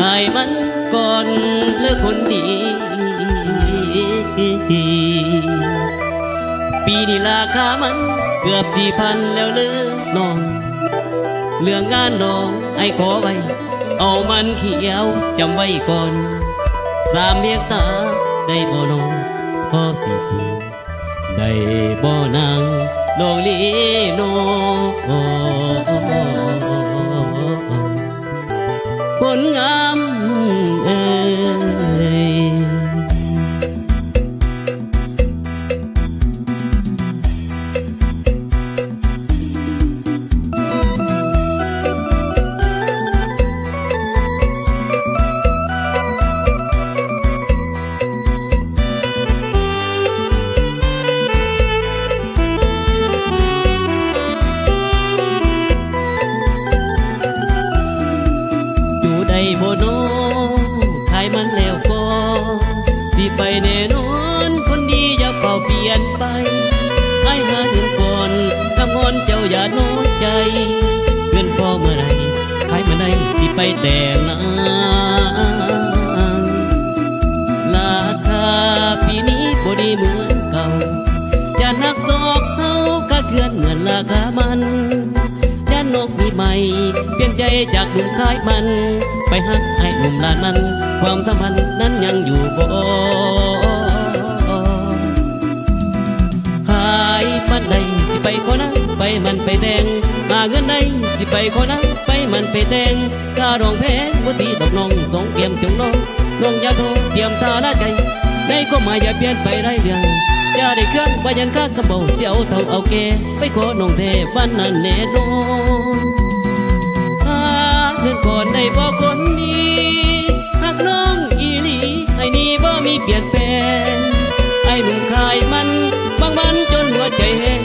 หายมันก่อนเลิกคนดีปีนี้ราคามันเกือบ4,000แล้วเลยน้องเรื่องงานน้องไอ้ขอไว้เอามันเขียวจำไว้ก่อน3 เมตาได้บ่น้องพอสิสูได้บ่นางน้องลีน้องคนงามเอ่ยบ่โนขายมันแล้วก็สิไปแน่นอนคนดีอย่าเป่าเปลี่ยนไปไอ้หาเงินก่อนคำงอนเจ้าอย่าน้อยใจเงินพอเมื่อไรขายเมื่อไรสิไปแต่งงานราคาปีนี้บ่ดีเหมือนเก่าจะนักซอกเฮากะเคือนเงินราคามันนกมีใหม่เปลี่ยนใจจากหนุ่มขายมันไปหักไอ้หนุ่มลานมันความสัมพันธ์นั้นยังอยู่บ่ขายมันใดสิไปขอนั้นไปมันไปแดงหาเงินใดสิไปขอนั้นไปมันไปแดงค่าดองแพงบ่ตีดอกน้องสองเกียมจงน้องอย่าโทษเตรียมตาละใจได้ก็มาอย่าเปลี่ยนไปได้เรื่องอย่าได้เครื่องว่ายันข้ากระเป๋าเสียวเท่าเอาแกไปขอน้องเทวันนั้นแน่นอนหาเงินก่อนได้บอกคนดีหักน้องอีหลีไอ้นี่บ่มีเปลี่ยนแปลงไอ้หนุ่มขายมันบางวันจนหัวใจแห้ง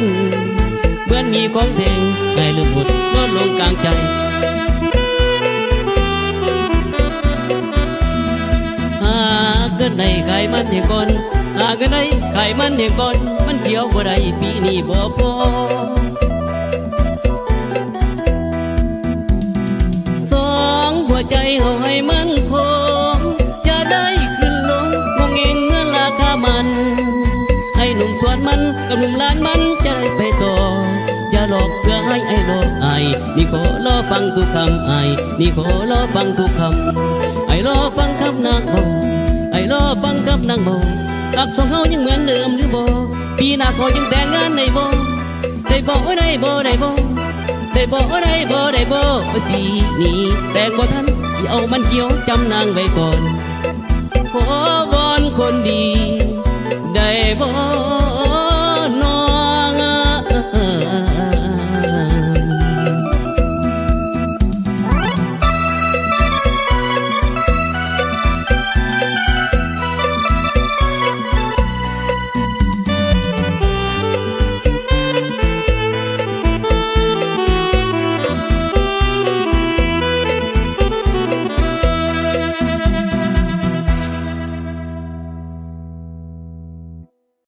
เหมือนมีของแทงไอ้ลืมหมดลดลงกลางใจเกินได้ขายมันเหี่ยก่อนเกินได้ขายมันเหี่ยก่อนมันเขียวบ่ได้ปีนี้บ่พอสองหัวใจเอาให้มันคงจะได้ขึ้นลงงงเองเงินราคามันให้หนุ่มสวนมันกับหนุ่มล้านมันจะได้ไปต่ออย่าหลอกเพื่อให้ไอ้หลอกไอ้นี่ขอรอฟังทุกคำไอ้นี่ขอรอฟังทุกคำไอ้รอฟังคำนางบอกไอ้รอฟังคำนางบอกรักสองเขายังเหมือนเดิมหรือบ่ปีหน้าขอยังแต่งงานได้บ่ได้บ่ได้บ่ได้บ่ได้บ่ได้บ่ได้บ่ปีนี้แต่งบ่ทันสิเอามันเกี่ยวจำนางไว้ก่อนขอวอนคนดีได้บ่